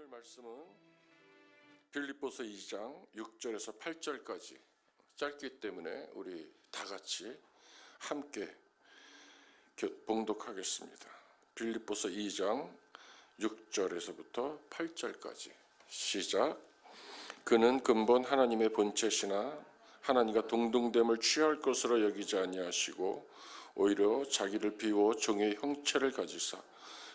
말씀은 빌립보서 2장 6절에서 8절까지 짧기 때문에 우리 다 같이 함께 봉독하겠습니다. 빌립보서 2장 6절에서부터 8절까지 시작. 그는 근본 하나님의 본체시나 하나님과 동등됨을 취할 것으로 여기지 아니하시고 오히려 자기를 비워 종의 형체를 가지사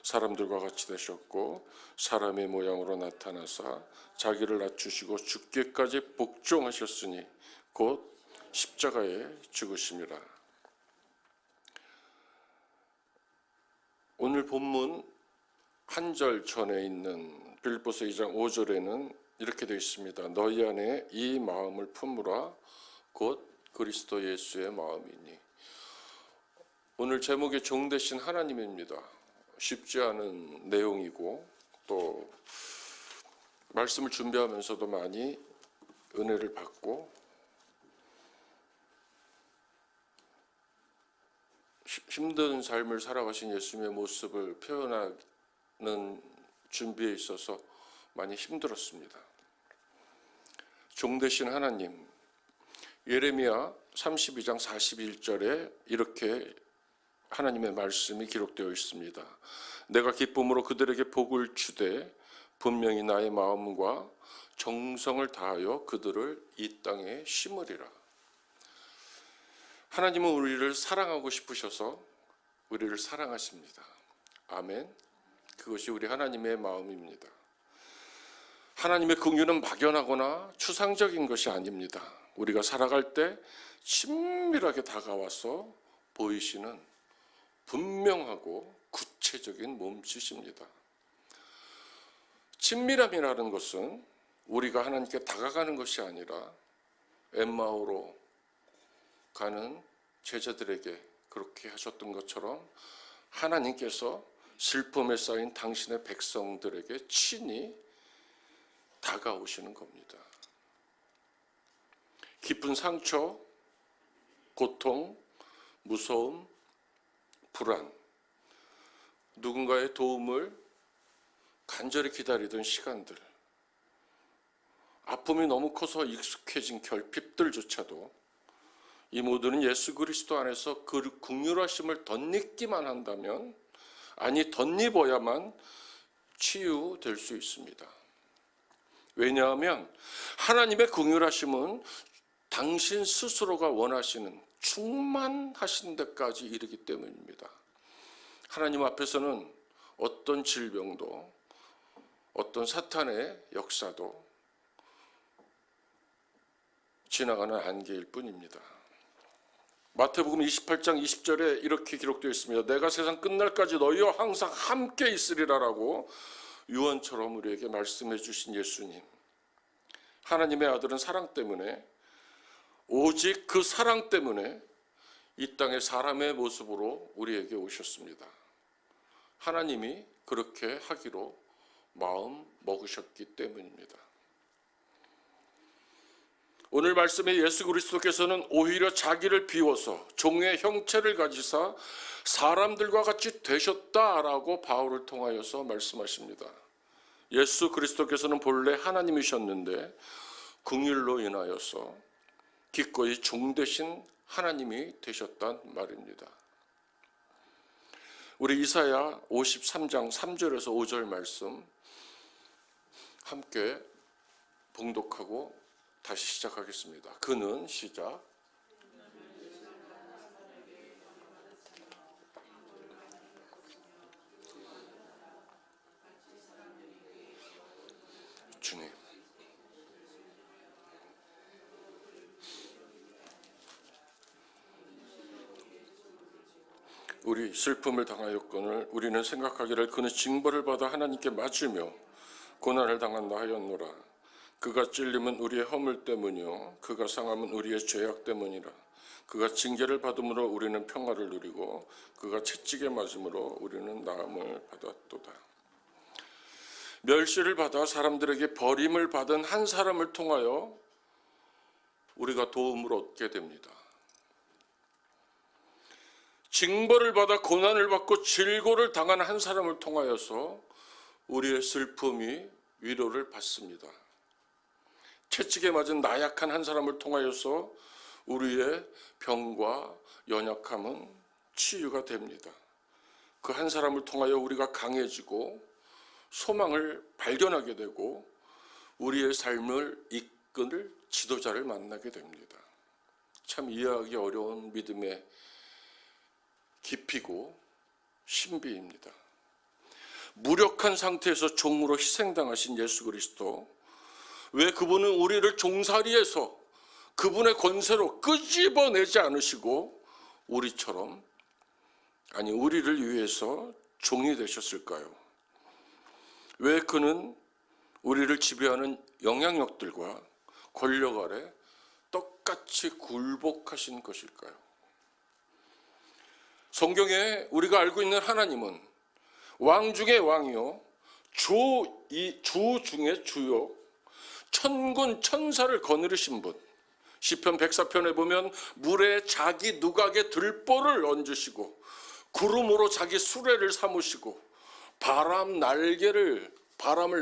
사람들과 같이 되셨고 사람의 모양으로 나타나사 자기를 낮추시고 죽기까지 복종하셨으니 곧 십자가에 죽으심이라. 오늘 본문 한 절 전에 있는 빌립보서 2장 5절에는 이렇게 되어 있습니다. 너희 안에 이 마음을 품으라 곧 그리스도 예수의 마음이니. 오늘 제목의 종 되신 하나님입니다. 쉽지 않은 내용이고 또 말씀을 준비하면서도 많이 은혜를 받고 힘든 삶을 살아가신 예수님의 모습을 표현하는 준비에 있어서 많이 힘들었습니다. 종 되신 하나님, 예레미야 32장 41절에 이렇게 하나님의 말씀이 기록되어 있습니다. 내가 기쁨으로 그들에게 복을 주되 분명히 나의 마음과 정성을 다하여 그들을 이 땅에 심으리라. 하나님은 우리를 사랑하고 싶으셔서 우리를 사랑하십니다. 아멘. 그것이 우리 하나님의 마음입니다. 하나님의 긍휼은 막연하거나 추상적인 것이 아닙니다. 우리가 살아갈 때 친밀하게 다가와서 보이시는 분명하고 구체적인 몸짓입니다. 친밀함이라는 것은 우리가 하나님께 다가가는 것이 아니라 엠마오로 가는 제자들에게 그렇게 하셨던 것처럼 하나님께서 슬픔에 쌓인 당신의 백성들에게 친히 다가오시는 겁니다. 깊은 상처, 고통, 무서움, 불안, 누군가의 도움을 간절히 기다리던 시간들, 아픔이 너무 커서 익숙해진 결핍들조차도 이 모두는 예수 그리스도 안에서 그 긍휼하심을 덧입기만 한다면, 아니 덧입어야만 치유될 수 있습니다. 왜냐하면 하나님의 긍휼하심은 당신 스스로가 원하시는 충만하신 데까지 이르기 때문입니다. 하나님 앞에서는 어떤 질병도 어떤 사탄의 역사도 지나가는 안개일 뿐입니다. 마태복음 28장 20절에 이렇게 기록되어 있습니다. 내가 세상 끝날까지 너희와 항상 함께 있으리라라고 유언처럼 우리에게 말씀해 주신 예수님. 하나님의 아들은 사랑 때문에, 오직 그 사랑 때문에 이 땅에 사람의 모습으로 우리에게 오셨습니다. 하나님이 그렇게 하기로 마음 먹으셨기 때문입니다. 오늘 말씀에 예수 그리스도께서는 오히려 자기를 비워서 종의 형체를 가지사 사람들과 같이 되셨다라고 바울을 통하여서 말씀하십니다. 예수 그리스도께서는 본래 하나님이셨는데 긍휼로 인하여서 기꺼이 종 되신 하나님이 되셨단 말입니다. 우리 이사야 53장 3절에서 5절 말씀 함께 봉독하고 다시 시작하겠습니다. 그는 시작. 주님. 우리 슬픔을 당하였거늘 우리는 생각하기를 그는 징벌을 받아 하나님께 맞으며 고난을 당한다 하였노라. 그가 찔림은 우리의 허물 때문이요 그가 상함은 우리의 죄악 때문이라. 그가 징계를 받음으로 우리는 평화를 누리고 그가 채찍에 맞음으로 우리는 나음을 받았도다. 멸시를 받아 사람들에게 버림을 받은 한 사람을 통하여 우리가 도움을 얻게 됩니다. 징벌을 받아 고난을 받고 질고를 당한 한 사람을 통하여서 우리의 슬픔이 위로를 받습니다. 채찍에 맞은 나약한 한 사람을 통하여서 우리의 병과 연약함은 치유가 됩니다. 그 한 사람을 통하여 우리가 강해지고 소망을 발견하게 되고 우리의 삶을 이끌 지도자를 만나게 됩니다. 참 이해하기 어려운 믿음의 깊이고 신비입니다. 무력한 상태에서 종으로 희생당하신 예수 그리스도, 왜 그분은 우리를 종살이에서 그분의 권세로 끄집어내지 않으시고 우리처럼, 아니 우리를 위해서 종이 되셨을까요? 왜 그는 우리를 지배하는 영향력들과 권력 아래 똑같이 굴복하신 것일까요? 성경에 우리가 알고 있는 하나님은 왕 중의 왕이요, 주 중의 주요, 천군 천사를 거느리신 분. 시편 104편에 보면 물에 자기 누각의 들보를 얹으시고 구름으로 자기 수레를 삼으시고 바람을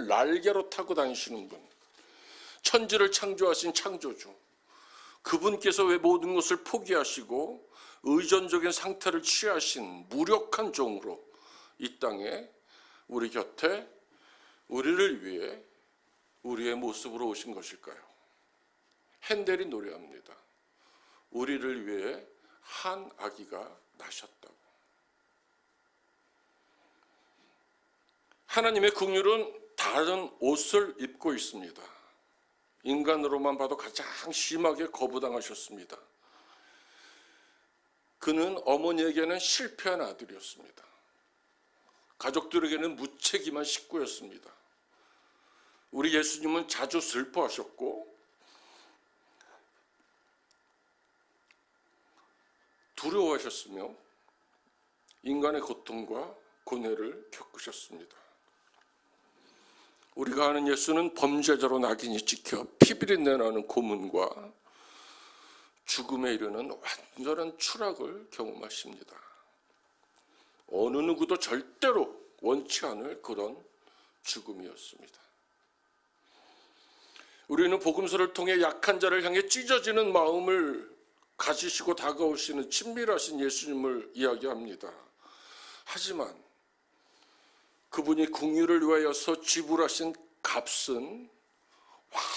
날개로 타고 다니시는 분, 천지를 창조하신 창조주, 그분께서 왜 모든 것을 포기하시고 의존적인 상태를 취하신 무력한 종으로 이 땅에 우리 곁에 우리를 위해 우리의 모습으로 오신 것일까요? 핸델이 노래합니다. 우리를 위해 한 아기가 나셨다고. 하나님의 긍휼은 다른 옷을 입고 있습니다. 인간으로만 봐도 가장 심하게 거부당하셨습니다. 그는 어머니에게는 실패한 아들이었습니다. 가족들에게는 무책임한 식구였습니다. 우리 예수님은 자주 슬퍼하셨고 두려워하셨으며 인간의 고통과 고뇌를 겪으셨습니다. 우리가 아는 예수는 범죄자로 낙인이 찍혀 피비린내 나는 고문과 죽음에 이르는 완전한 추락을 경험하십니다. 어느 누구도 절대로 원치 않을 그런 죽음이었습니다. 우리는 복음서를 통해 약한 자를 향해 찢어지는 마음을 가지시고 다가오시는 친밀하신 예수님을 이야기합니다. 하지만 그분이 긍휼을 위하여서 지불하신 값은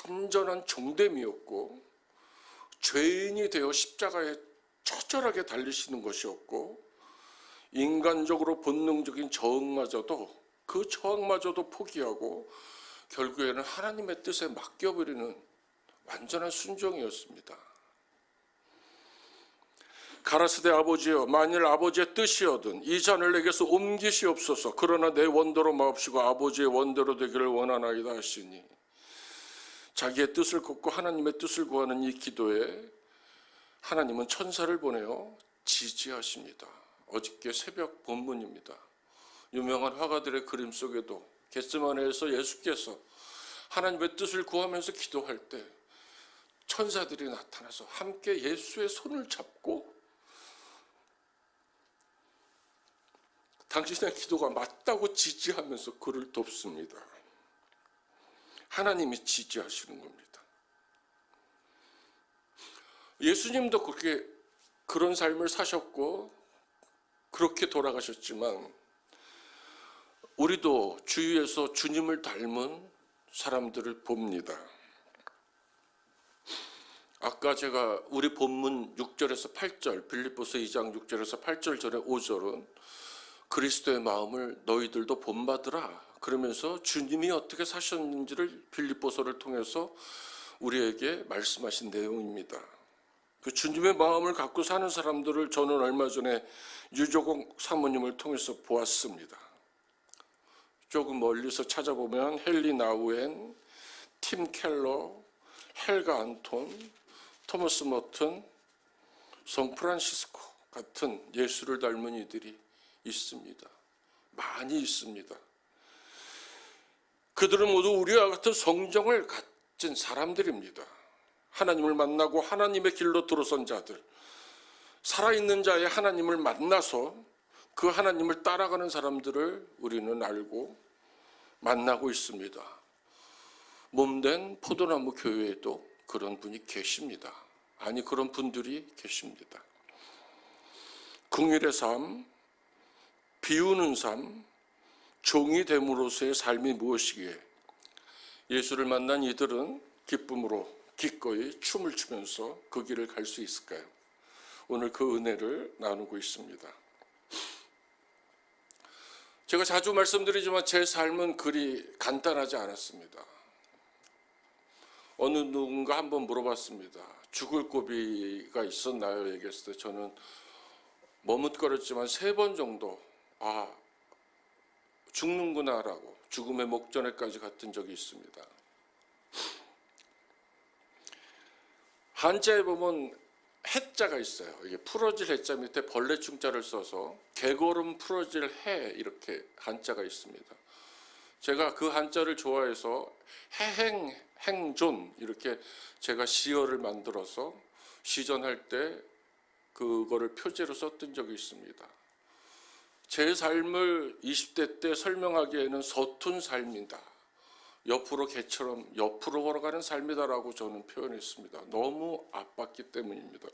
완전한 종됨이었고 죄인이 되어 십자가에 처절하게 달리시는 것이었고 인간적으로 본능적인 저항마저도 그 저항마저도 포기하고 결국에는 하나님의 뜻에 맡겨버리는 완전한 순종이었습니다. 가라사대 아버지여, 만일 아버지의 뜻이거든 이 잔을 내게서 옮기시옵소서. 그러나 내 원대로 마옵시고 아버지의 원대로 되기를 원하나이다 하시니, 자기의 뜻을 걷고 하나님의 뜻을 구하는 이 기도에 하나님은 천사를 보내어 지지하십니다. 어저께 새벽 본문입니다. 유명한 화가들의 그림 속에도 겟세마네에서 예수께서 하나님의 뜻을 구하면서 기도할 때 천사들이 나타나서 함께 예수의 손을 잡고 당신의 기도가 맞다고 지지하면서 그를 돕습니다. 하나님이 지지하시는 겁니다. 예수님도 그런 삶을 사셨고 그렇게 돌아가셨지만 우리도 주위에서 주님을 닮은 사람들을 봅니다. 아까 제가 우리 본문 6절에서 8절, 빌립보서 2장 6절에서 8절 전에 5절은 그리스도의 마음을 너희들도 본받으라 그러면서 주님이 어떻게 사셨는지를 빌립보서를 통해서 우리에게 말씀하신 내용입니다. 그 주님의 마음을 갖고 사는 사람들을 저는 얼마 전에 유조공 사모님을 통해서 보았습니다. 조금 멀리서 찾아보면 헨리 나우엔, 팀 켈러, 헬가 안톤, 토머스 머튼, 성 프란시스코 같은 예수를 닮은 이들이 있습니다. 많이 있습니다. 그들은 모두 우리와 같은 성정을 가진 사람들입니다. 하나님을 만나고 하나님의 길로 들어선 자들, 살아있는 자의 하나님을 만나서 그 하나님을 따라가는 사람들을 우리는 알고 만나고 있습니다. 몸된 포도나무 교회에도 그런 분이 계십니다. 아니, 그런 분들이 계십니다. 긍휼의 삶, 비우는 삶, 종이 됨으로서의 삶이 무엇이기에 예수를 만난 이들은 기쁨으로 기꺼이 춤을 추면서 그 길을 갈 수 있을까요? 오늘 그 은혜를 나누고 있습니다. 제가 자주 말씀드리지만 제 삶은 그리 간단하지 않았습니다. 어느 누군가 한번 물어봤습니다. 죽을 고비가 있었나요? 얘기했을 때 저는 머뭇거렸지만 3번 정도 죽는구나라고 죽음의 목전에까지 갔던 적이 있습니다. 한자에 보면 해자가 있어요. 이게 풀어질 해자 밑에 벌레 충자를 써서 개걸음 풀어질 해 이렇게 한자가 있습니다. 제가 그 한자를 좋아해서 해행, 행존 이렇게 제가 시어를 만들어서 시전할 때 그거를 표제로 썼던 적이 있습니다. 제 삶을 20대 때 설명하기에는 서툰 삶이다. 옆으로 개처럼 옆으로 걸어가는 삶이다라고 저는 표현했습니다. 너무 아팠기 때문입니다.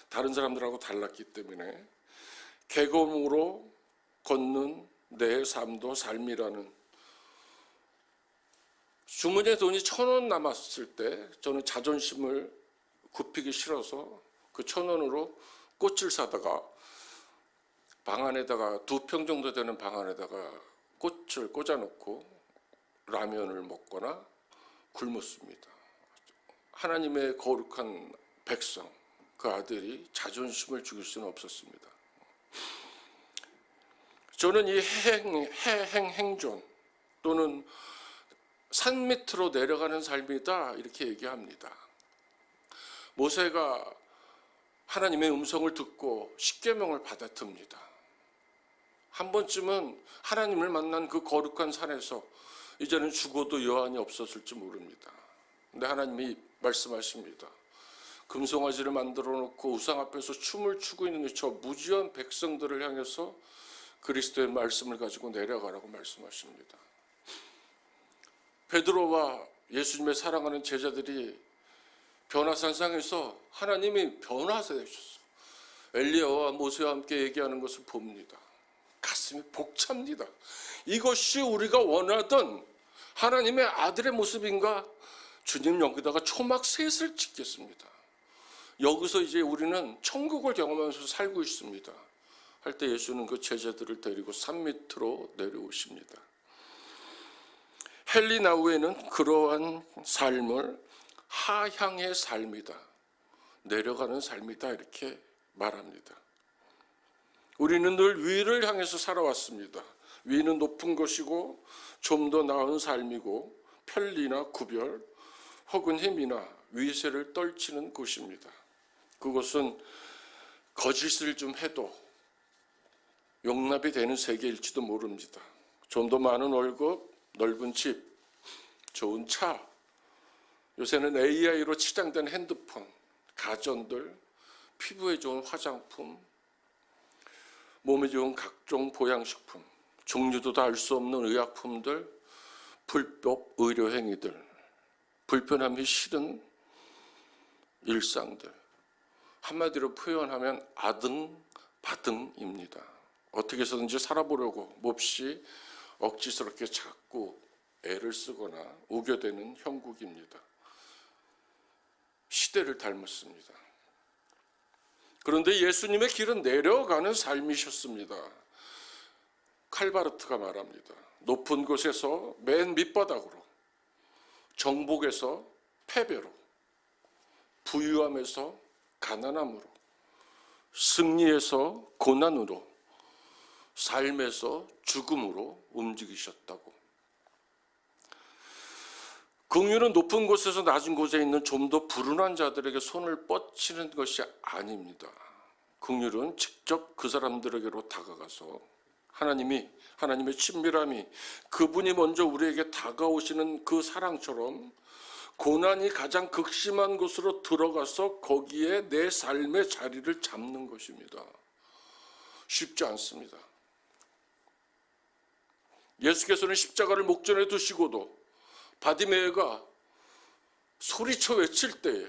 다른 사람들하고 달랐기 때문에 개검으로 걷는 내 삶도 삶이라는. 주머니에 돈이 1,000원 남았을 때 저는 자존심을 굽히기 싫어서 그 1,000원으로 꽃을 사다가 방 안에다가 2평 정도 되는 방 안에다가 꽃을 꽂아놓고 라면을 먹거나 굶었습니다. 하나님의 거룩한 백성, 그 아들이 자존심을 죽일 수는 없었습니다. 저는 이 행존 또는 산 밑으로 내려가는 삶이다 이렇게 얘기합니다. 모세가 하나님의 음성을 듣고 십계명을 받아듭니다. 한 번쯤은 하나님을 만난 그 거룩한 산에서 이제는 죽어도 여한이 없었을지 모릅니다. 근데 하나님이 말씀하십니다. 금송아지를 만들어 놓고 우상 앞에서 춤을 추고 있는 저 무지한 백성들을 향해서 그리스도의 말씀을 가지고 내려가라고 말씀하십니다. 베드로와 예수님의 사랑하는 제자들이 변화산상에서 하나님이 변화되셨어. 엘리야와 모세와 함께 얘기하는 것을 봅니다. 가슴이 벅찹니다. 이것이 우리가 원하던 하나님의 아들의 모습인가? 주님 여기다가 초막 셋을 짓겠습니다. 여기서 이제 우리는 천국을 경험하면서 살고 있습니다. 할 때 예수는 그 제자들을 데리고 산 밑으로 내려오십니다. 헬리나우에는 그러한 삶을 하향의 삶이다, 내려가는 삶이다 이렇게 말합니다. 우리는 늘 위를 향해서 살아왔습니다. 위는 높은 것이고 좀 더 나은 삶이고 편리나 구별 혹은 힘이나 위세를 떨치는 곳입니다. 그것은 거짓을 좀 해도 용납이 되는 세계일지도 모릅니다. 좀 더 많은 월급, 넓은 집, 좋은 차, 요새는 AI로 치장된 핸드폰, 가전들, 피부에 좋은 화장품, 몸에 좋은 각종 보양식품, 종류도 다 알 수 없는 의약품들, 불법 의료행위들, 불편함이 싫은 일상들, 한마디로 표현하면 아등바등입니다. 어떻게 해서든지 살아보려고 몹시 억지스럽게 자꾸 애를 쓰거나 우겨대는 형국입니다. 시대를 닮았습니다. 그런데 예수님의 길은 내려가는 삶이셨습니다. 칼바르트가 말합니다. 높은 곳에서 맨 밑바닥으로, 정복에서 패배로, 부유함에서 가난함으로, 승리에서 고난으로, 삶에서 죽음으로 움직이셨다고. 긍휼은 높은 곳에서 낮은 곳에 있는 좀 더 불운한 자들에게 손을 뻗치는 것이 아닙니다. 긍휼은 직접 그 사람들에게로 다가가서 하나님의 친밀함이, 그분이 먼저 우리에게 다가오시는 그 사랑처럼 고난이 가장 극심한 곳으로 들어가서 거기에 내 삶의 자리를 잡는 것입니다. 쉽지 않습니다. 예수께서는 십자가를 목전에 두시고도 바디메가 소리쳐 외칠 때에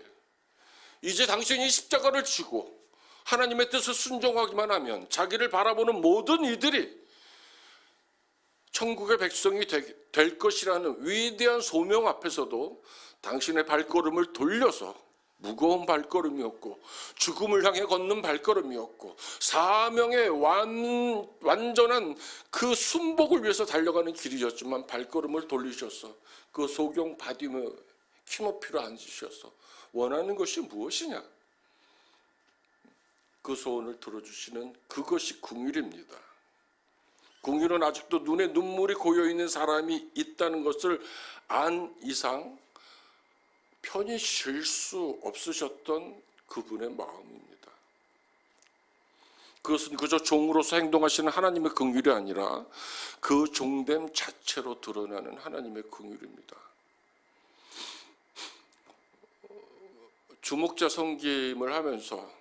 이제 당신이 십자가를 지고 하나님의 뜻을 순종하기만 하면 자기를 바라보는 모든 이들이 천국의 백성이 될 것이라는 위대한 소명 앞에서도 당신의 발걸음을 돌려서 무거운 발걸음이었고 죽음을 향해 걷는 발걸음이었고 사명의 완전한 그 순복을 위해서 달려가는 길이었지만 발걸음을 돌리셔서 그 소경 바디메 키높이로 앉으셔서 원하는 것이 무엇이냐? 그 소원을 들어주시는 그것이 긍휼입니다. 긍휼은 아직도 눈에 눈물이 고여있는 사람이 있다는 것을 안 이상 편히 쉴 수 없으셨던 그분의 마음입니다. 그것은 그저 종으로서 행동하시는 하나님의 긍휼이 아니라 그 종됨 자체로 드러나는 하나님의 긍휼입니다. 주목자 섬김을 하면서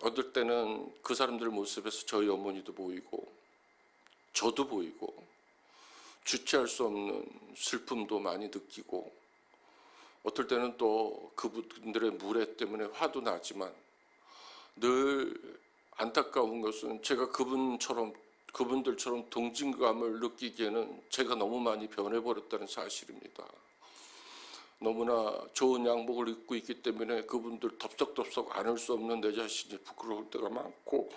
어떨 때는 그 사람들 모습에서 저희 어머니도 보이고 저도 보이고 주체할 수 없는 슬픔도 많이 느끼고 어떨 때는 또 그분들의 무례 때문에 화도 나지만 늘 안타까운 것은 제가 그분들처럼 동질감을 느끼기에는 제가 너무 많이 변해버렸다는 사실입니다. 너무나 좋은 양복을 입고 있기 때문에 그분들 덥석덥석 안을 수 없는 내 자신이 부끄러울 때가 많고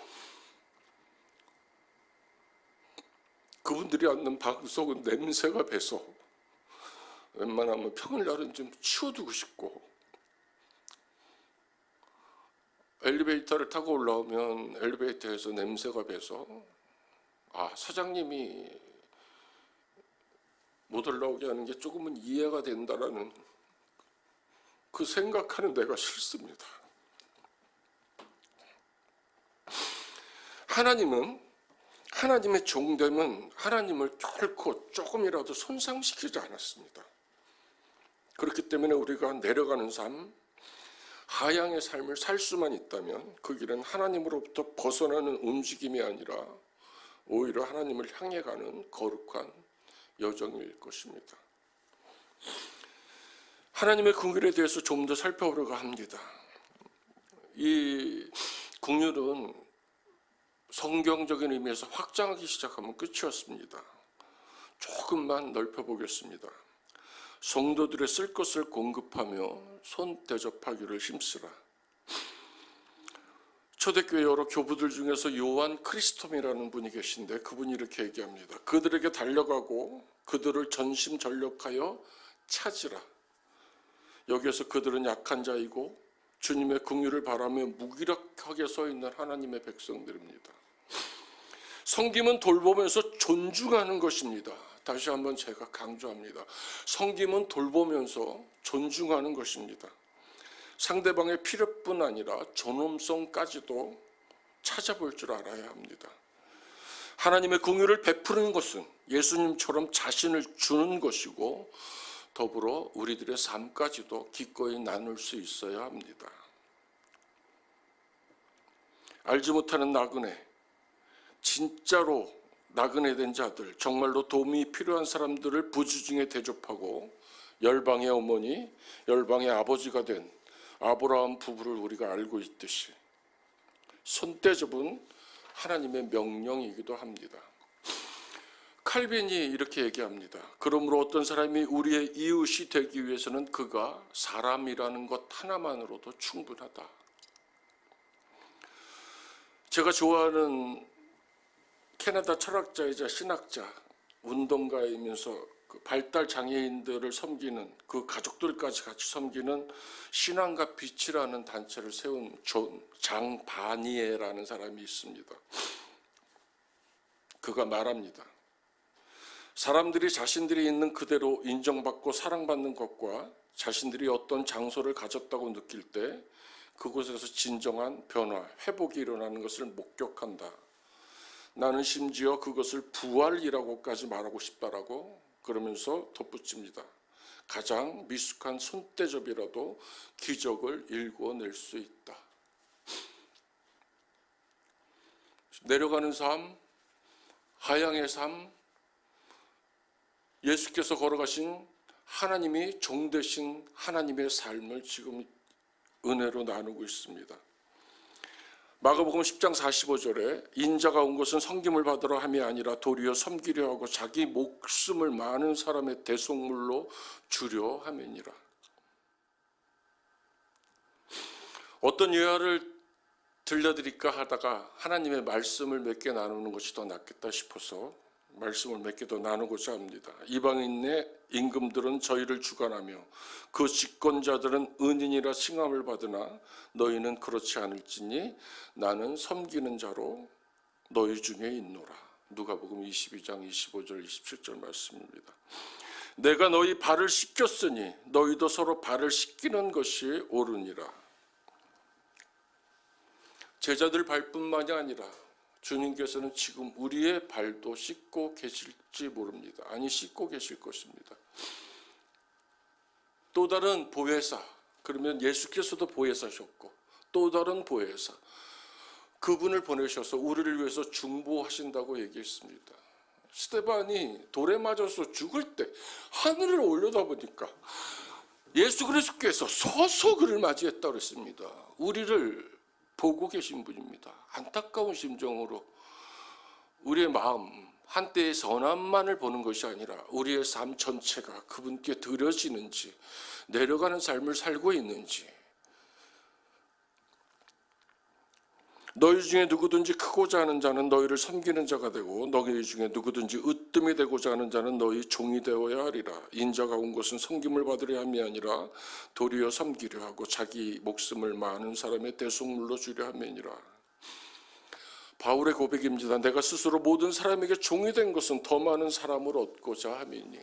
그분들이 앉는 방석은 냄새가 배서 웬만하면 평일날은 좀 치워두고 싶고 엘리베이터를 타고 올라오면 엘리베이터에서 냄새가 배서 사장님이 못 올라오게 하는 게 조금은 이해가 된다라는 그 생각하는 내가 싫습니다. 하나님의 종됨은 하나님을 결코 조금이라도 손상시키지 않았습니다. 그렇기 때문에 우리가 내려가는 삶, 하향의 삶을 살 수만 있다면 그 길은 하나님으로부터 벗어나는 움직임이 아니라 오히려 하나님을 향해 가는 거룩한 여정일 것입니다. 하나님의 긍휼에 대해서 좀 더 살펴보려고 합니다. 이 긍휼은 성경적인 의미에서 확장하기 시작하면 끝이었습니다. 조금만 넓혀보겠습니다. 성도들의 쓸 것을 공급하며 손 대접하기를 힘쓰라. 초대교회 여러 교부들 중에서 요한 크리스톰이라는 분이 계신데 그분이 이렇게 얘기합니다. 그들에게 달려가고 그들을 전심전력하여 찾으라. 여기에서 그들은 약한 자이고 주님의 긍휼을 바라며 무기력하게 서 있는 하나님의 백성들입니다. 섬김은 돌보면서 존중하는 것입니다. 다시 한번 제가 강조합니다. 섬김은 돌보면서 존중하는 것입니다. 상대방의 필요뿐 아니라 존엄성까지도 찾아볼 줄 알아야 합니다. 하나님의 긍휼을 베푸는 것은 예수님처럼 자신을 주는 것이고 더불어 우리들의 삶까지도 기꺼이 나눌 수 있어야 합니다. 알지 못하는 나그네, 진짜로 나그네 된 자들, 정말로 도움이 필요한 사람들을 부주중에 대접하고 열방의 어머니, 열방의 아버지가 된 아브라함 부부를 우리가 알고 있듯이 손대접은 하나님의 명령이기도 합니다. 칼빈이 이렇게 얘기합니다. 그러므로 어떤 사람이 우리의 이웃이 되기 위해서는 그가 사람이라는 것 하나만으로도 충분하다. 제가 좋아하는 캐나다 철학자이자 신학자, 운동가이면서 그 발달 장애인들을 섬기는 그 가족들까지 같이 섬기는 신앙과 빛이라는 단체를 세운 존 장바니에라는 사람이 있습니다. 그가 말합니다. 사람들이 자신들이 있는 그대로 인정받고 사랑받는 것과 자신들이 어떤 장소를 가졌다고 느낄 때 그곳에서 진정한 변화, 회복이 일어나는 것을 목격한다. 나는 심지어 그것을 부활이라고까지 말하고 싶다라고 그러면서 덧붙입니다. 가장 미숙한 손대접이라도 기적을 일궈낼 수 있다. 내려가는 삶, 하향의 삶, 예수께서 걸어가신 하나님이 종 되신 하나님의 삶을 지금 은혜로 나누고 있습니다. 마가복음 10장 45절에 인자가 온 것은 섬김을 받으러 함이 아니라 도리어 섬기려 하고 자기 목숨을 많은 사람의 대속물로 주려 함이니라. 어떤 예화를 들려드릴까 하다가 하나님의 말씀을 몇 개 나누는 것이 더 낫겠다 싶어서 말씀을 몇 개 더 나누고자 합니다. 이방인의 임금들은 저희를 주관하며 그 집권자들은 은인이라 칭함을 받으나 너희는 그렇지 않을지니 나는 섬기는 자로 너희 중에 있노라. 누가복음 22장 25절 27절 말씀입니다. 내가 너희 발을 씻겼으니 너희도 서로 발을 씻기는 것이 옳으니라. 제자들 발뿐만이 아니라 주님께서는 지금 우리의 발도 씻고 계실지 모릅니다. 아니, 씻고 계실 것입니다. 또 다른 보혜사, 그러면 예수께서도 보혜사셨고 또 다른 보혜사, 그분을 보내셔서 우리를 위해서 중보하신다고 얘기했습니다. 스데반이 돌에 맞아서 죽을 때 하늘을 올려다보니까 예수 그리스도께서 서서 그를 맞이했다고 했습니다. 우리를 보고 계신 분입니다. 안타까운 심정으로 우리의 마음, 한때의 선함만을 보는 것이 아니라 우리의 삶 전체가 그분께 드려지는지, 내려가는 삶을 살고 있는지, 너희 중에 누구든지 크고자 하는 자는 너희를 섬기는 자가 되고 너희 중에 누구든지 으뜸이 되고자 하는 자는 너희 종이 되어야 하리라. 인자가 온 것은 섬김을 받으려 함이 아니라 도리어 섬기려 하고 자기 목숨을 많은 사람의 대속물로 주려 함이니라. 바울의 고백입니다. 내가 스스로 모든 사람에게 종이 된 것은 더 많은 사람을 얻고자 함이니.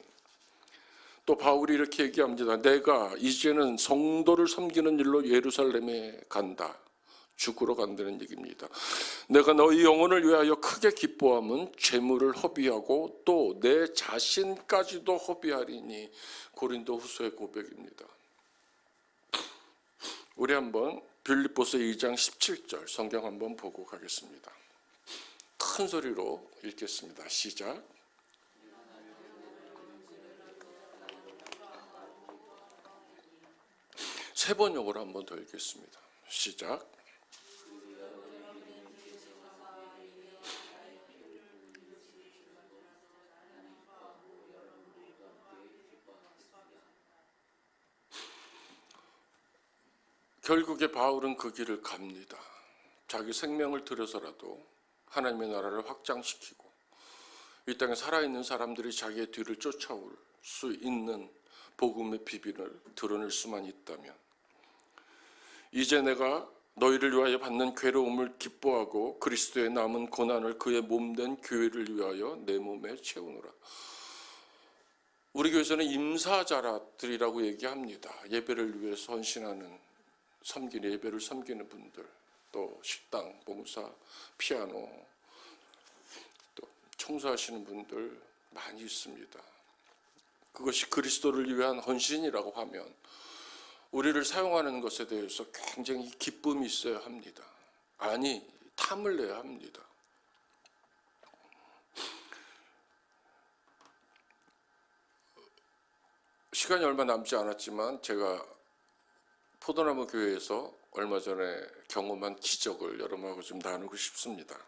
또 바울이 이렇게 얘기합니다. 내가 이제는 성도를 섬기는 일로 예루살렘에 간다. 죽으러 간다는 얘기입니다. 내가 너희 영혼을 위하여 크게 기뻐함은 재물을 허비하고 또 내 자신까지도 허비하리니. 고린도 후서의 고백입니다. 우리 한번 빌립보서 2장 17절 성경 한번 보고 가겠습니다. 큰 소리로 읽겠습니다. 시작. 세 번역으로 한번 더 읽겠습니다. 시작. 결국에 바울은 그 길을 갑니다. 자기 생명을 들여서라도 하나님의 나라를 확장시키고 이 땅에 살아있는 사람들이 자기의 뒤를 쫓아올 수 있는 복음의 비밀을 드러낼 수만 있다면, 이제 내가 너희를 위하여 받는 괴로움을 기뻐하고 그리스도의 남은 고난을 그의 몸된 교회를 위하여 내 몸에 채우노라. 우리 교회에서는 임사자라들이라고 얘기합니다. 예배를 위해서 헌신하는, 섬기는, 예배를 섬기는 분들, 또 식당, 봉사, 피아노, 또 청소하시는 분들 많이 있습니다. 그것이 그리스도를 위한 헌신이라고 하면 우리를 사용하는 것에 대해서 굉장히 기쁨이 있어야 합니다. 아니, 탐을 내야 합니다. 시간이 얼마 남지 않았지만 제가 포도나무 교회에서 얼마 전에 경험한 기적을 여러분하고 좀 나누고 싶습니다.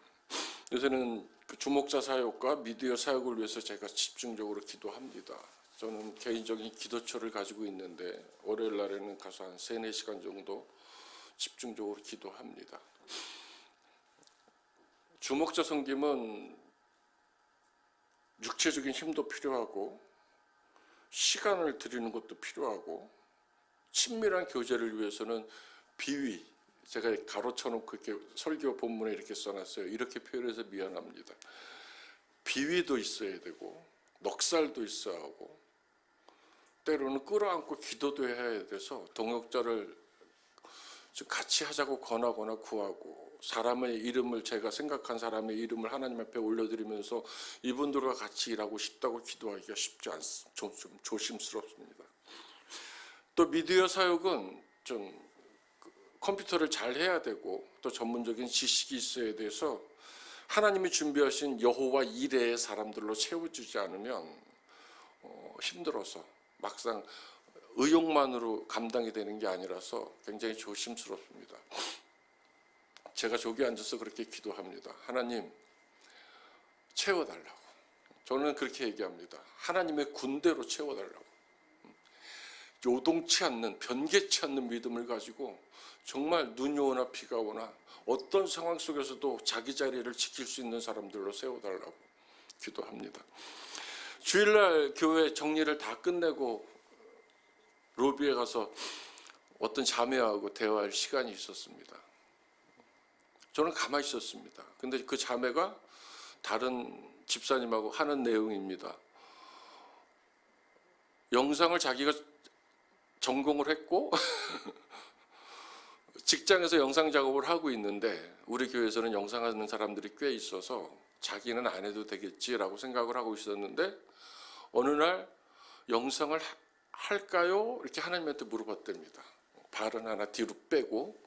요새는 주목자 사역과 미디어 사역을 위해서 제가 집중적으로 기도합니다. 저는 개인적인 기도처를 가지고 있는데 월요일 날에는 가서 한 3-4시간 정도 집중적으로 기도합니다. 주목자 섬김은 육체적인 힘도 필요하고 시간을 드리는 것도 필요하고 친밀한 교제를 위해서는 비위, 제가 가로쳐놓고 이렇게 설교 본문에 이렇게 써놨어요. 이렇게 표현해서 미안합니다. 비위도 있어야 되고 넉살도 있어야 하고 때로는 끌어안고 기도도 해야 돼서 동역자를 같이 하자고 권하거나 구하고, 사람의 이름을, 제가 생각한 사람의 이름을 하나님 앞에 올려드리면서 이분들과 같이 일하고 싶다고 기도하기가 쉽지 않습니다. 좀 조심스럽습니다. 또 미디어 사역은 좀 컴퓨터를 잘 해야 되고 또 전문적인 지식이 있어야 돼서 하나님이 준비하신 여호와 이레의 사람들로 채워주지 않으면 힘들어서 막상 의욕만으로 감당이 되는 게 아니라서 굉장히 조심스럽습니다. 제가 저기 앉아서 그렇게 기도합니다. 하나님, 채워달라고. 저는 그렇게 얘기합니다. 하나님의 군대로 채워달라고. 요동치 않는, 변개치 않는 믿음을 가지고 정말 눈이 오나 비가 오나 어떤 상황 속에서도 자기 자리를 지킬 수 있는 사람들로 세워달라고 기도합니다. 주일날 교회 정리를 다 끝내고 로비에 가서 어떤 자매하고 대화할 시간이 있었습니다. 저는 가만히 있었습니다. 근데 그 자매가 다른 집사님하고 하는 내용입니다. 영상을 자기가 전공을 했고 직장에서 영상 작업을 하고 있는데 우리 교회에서는 영상하는 사람들이 꽤 있어서 자기는 안 해도 되겠지라고 생각을 하고 있었는데 어느 날 영상을 할까요? 이렇게 하나님한테 물어봤답니다. 발은 하나 뒤로 빼고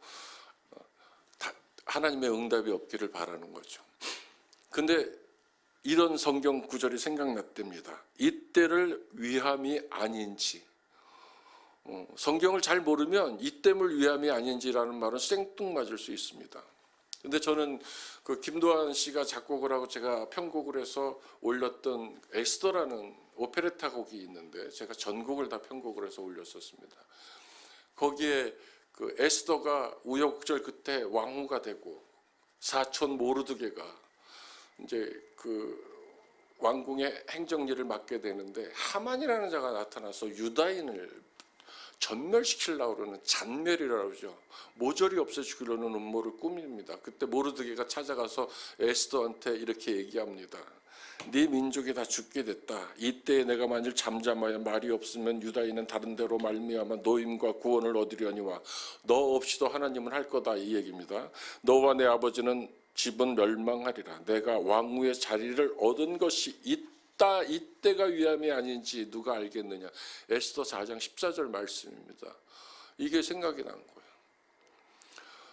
하나님의 응답이 없기를 바라는 거죠. 근데 이런 성경 구절이 생각났답니다. 이때를 위함이 아닌지, 성경을 잘 모르면 이때를 위함이 아닌지라는 말은 생뚱맞을 수 있습니다. 근데 저는 그 김도환 씨가 작곡을 하고 제가 편곡을 해서 올렸던 에스더라는 오페레타 곡이 있는데 제가 전곡을 다 편곡을 해서 올렸었습니다. 거기에 그 에스더가 우여곡절 끝에 왕후가 되고 사촌 모르드게가 이제 그 왕궁의 행정일을 맡게 되는데 하만이라는 자가 나타나서 유다인을 전멸시키려고 그러는 잔멸이라고 그러죠. 모조리 없애 죽이려는 음모를 꾸밉니다. 그때 모르드게가 찾아가서 에스더한테 이렇게 얘기합니다. 네 민족이 다 죽게 됐다. 이때 내가 만일 잠잠하여 말이 없으면 유다인은 다른 데로 말미암아 노임과 구원을 얻으려니와 너 없이도 하나님은 할 거다, 이 얘기입니다. 너와 내 아버지는 집은 멸망하리라. 내가 왕후의 자리를 얻은 것이 이때가 위함이 아닌지 누가 알겠느냐. 에스더 4장 14절 말씀입니다. 이게 생각이 난 거예요.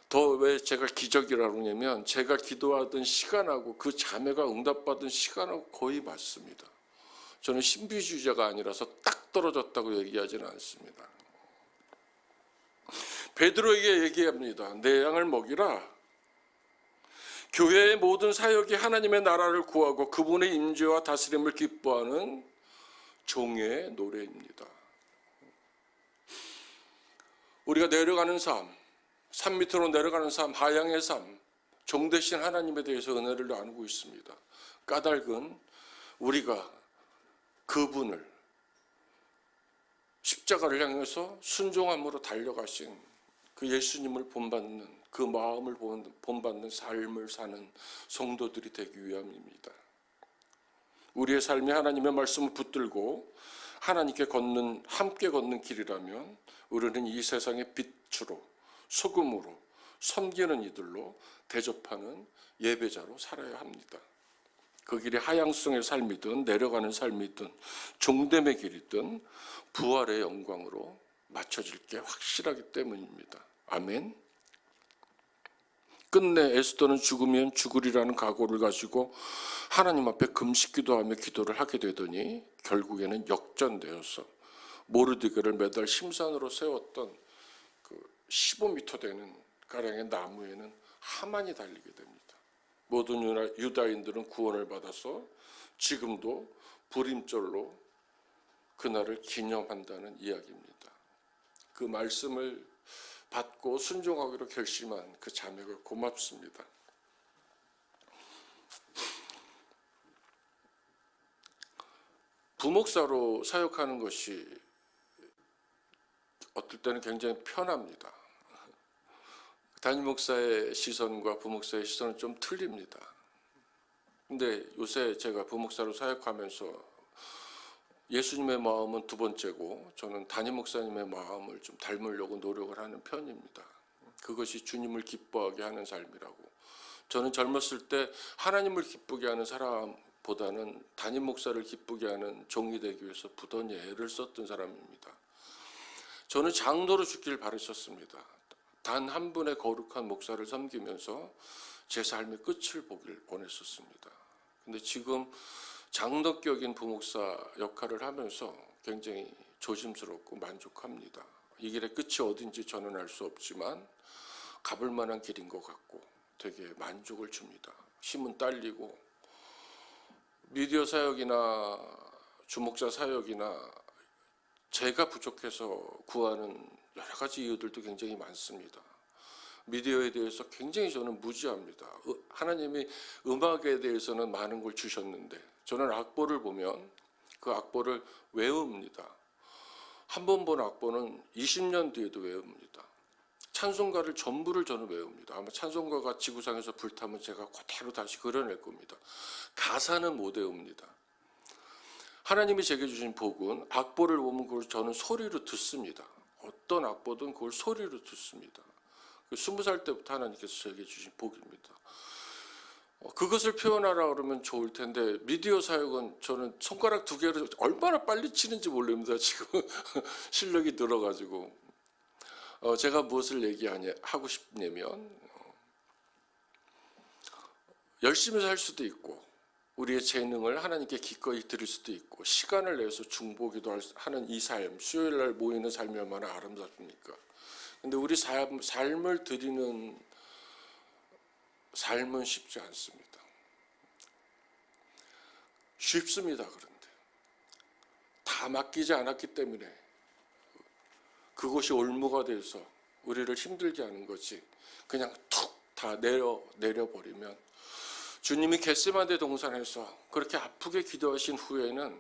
더 왜 제가 기적이라고 하냐면 제가 기도하던 시간하고 그 자매가 응답받은 시간하고 거의 맞습니다. 저는 신비주의자가 아니라서 딱 떨어졌다고 얘기하지는 않습니다. 베드로에게 얘기합니다. 내 양을 먹이라. 교회의 모든 사역이 하나님의 나라를 구하고 그분의 임재와 다스림을 기뻐하는 종의 노래입니다. 우리가 내려가는 삶, 산 밑으로 내려가는 삶, 하양의 삶, 종 대신 하나님에 대해서 은혜를 나누고 있습니다. 까닭은 우리가 그분을 십자가를 향해서 순종함으로 달려가신 그 예수님을 본받는, 그 마음을 본받는 삶을 사는 성도들이 되기 위함입니다. 우리의 삶이 하나님의 말씀을 붙들고 하나님께 함께 걷는 길이라면 우리는 이 세상의 빛으로, 소금으로, 섬기는 이들로 대접하는 예배자로 살아야 합니다. 그 길이 하향성의 삶이든 내려가는 삶이든 종됨의 길이든 부활의 영광으로 맞춰질 게 확실하기 때문입니다. 아멘. 끝내 에스더는 죽으면 죽으리라는 각오를 가지고 하나님 앞에 금식기도하며 기도를 하게 되더니 결국에는 역전되어서 모르드게를 매달 심산으로 세웠던 그 15m 되는 가량의 나무에는 하만이 달리게 됩니다. 모든 유다인들은 구원을 받아서 지금도 불임절로 그날을 기념한다는 이야기입니다. 그 말씀을 받고 순종하기로 결심한 그 자매가 고맙습니다. 부목사로 사역하는 것이 어떨 때는 굉장히 편합니다. 담임 목사의 시선과 부목사의 시선은 좀 틀립니다. 근데 요새 제가 부목사로 사역하면서 예수님의 마음은 두 번째고 저는 담임 목사님의 마음을 좀 닮으려고 노력을 하는 편입니다. 그것이 주님을 기뻐하게 하는 삶이라고. 저는 젊었을 때 하나님을 기쁘게 하는 사람보다는 담임 목사를 기쁘게 하는 종이 되기 위해서 부단히 애를 썼던 사람입니다. 저는 장로로 죽길 바랬었습니다. 단 한 분의 거룩한 목사를 섬기면서 제 삶의 끝을 보길 원했었습니다. 근데 지금 장덕격인 부목사 역할을 하면서 굉장히 조심스럽고 만족합니다. 이 길의 끝이 어딘지 저는 알 수 없지만 가볼 만한 길인 것 같고 되게 만족을 줍니다. 힘은 딸리고 미디어 사역이나 주목자 사역이나 제가 부족해서 구하는 여러 가지 이유들도 굉장히 많습니다. 미디어에 대해서 굉장히 저는 무지합니다. 하나님이 음악에 대해서는 많은 걸 주셨는데 저는 악보를 보면 그 악보를 외웁니다. 한 번 본 악보는 20년 뒤에도 외웁니다. 찬송가를 전부를 저는 외웁니다. 아마 찬송가가 지구상에서 불타면 제가 그대로 다시 그려낼 겁니다. 가사는 못 외웁니다. 하나님이 제게 주신 복은 악보를 보면 그걸 저는 소리로 듣습니다. 어떤 악보든 그걸 소리로 듣습니다. 20살 때부터 하나님께서 저에게 주신 복입니다. 그것을 표현하라 그러면 좋을 텐데 미디어 사역은 저는 손가락 2개로 얼마나 빨리 치는지 모릅니다. 지금 실력이 늘어가지고 제가 무엇을 하고 싶냐면 열심히 살 수도 있고 우리의 재능을 하나님께 기꺼이 드릴 수도 있고 시간을 내서 중보기도 하는 이 삶, 수요일 날 모이는 삶이 얼마나 아름답습니까? 근데 우리 삶을 드리는 삶은 쉽지 않습니다. 쉽습니다. 그런데 다 맡기지 않았기 때문에 그것이 올무가 돼서 우리를 힘들게 하는 거지 그냥 툭 다 내려버리면 주님이 겟세마네 동산에서 그렇게 아프게 기도하신 후에는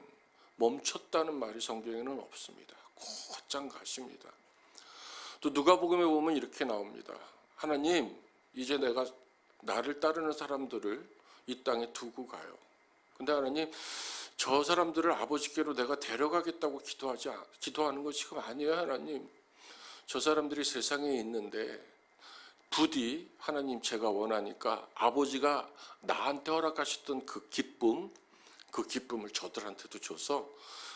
멈췄다는 말이 성경에는 없습니다. 곧장 가십니다. 또 누가복음에 보면 이렇게 나옵니다. 하나님, 이제 내가 나를 따르는 사람들을 이 땅에 두고 가요. 근데 하나님, 저 사람들을 아버지께로 내가 데려가겠다고 기도하는 거 지금 아니에요, 하나님. 저 사람들이 세상에 있는데 부디 하나님 제가 원하니까 아버지가 나한테 허락하셨던 그 기쁨을 저들한테도 줘서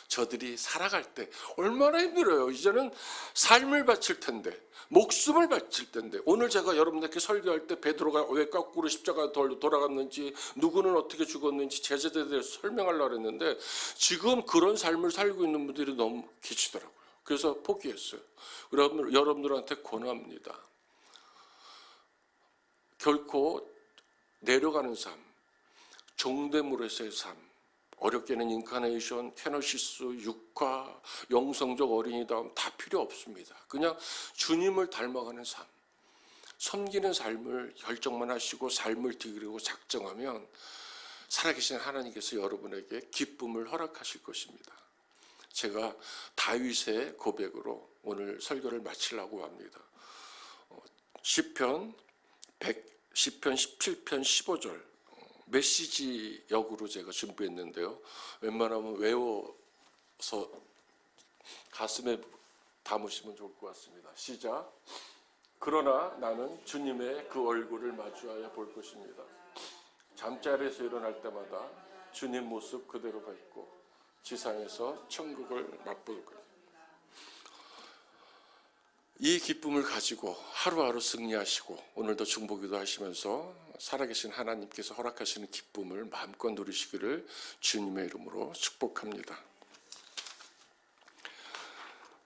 저들이 살아갈 때 얼마나 힘들어요. 이제는 삶을 바칠 텐데, 목숨을 바칠 텐데, 오늘 제가 여러분들께 설교할 때 베드로가 왜 거꾸로 십자가 돌아갔는지, 누구는 어떻게 죽었는지 제자들에 대해서 설명하려고 했는데 지금 그런 삶을 살고 있는 분들이 너무 계시더라고요. 그래서 포기했어요. 여러분들한테 권합니다. 결코 내려가는 삶, 종대물에서의 삶, 어렵게는 인카네이션, 캐너시스, 육화, 영성적 어린이다움 다 필요 없습니다. 그냥 주님을 닮아가는 삶, 섬기는 삶을 결정만 하시고 삶을 드리고 작정하면 살아계신 하나님께서 여러분에게 기쁨을 허락하실 것입니다. 제가 다윗의 고백으로 오늘 설교를 마치려고 합니다. 시편 17편 15절 메시지 역으로 제가 준비했는데요. 웬만하면 외워서 가슴에 담으시면 좋을 것 같습니다. 시작. 그러나 나는 주님의 그 얼굴을 마주하여 볼 것입니다. 잠자리에서 일어날 때마다 주님 모습 그대로 뵙고 지상에서 천국을 맛볼 거예요. 이 기쁨을 가지고 하루하루 승리하시고 오늘도 중보기도 하시면서 살아계신 하나님께서 허락하시는 기쁨을 마음껏 누리시기를 주님의 이름으로 축복합니다.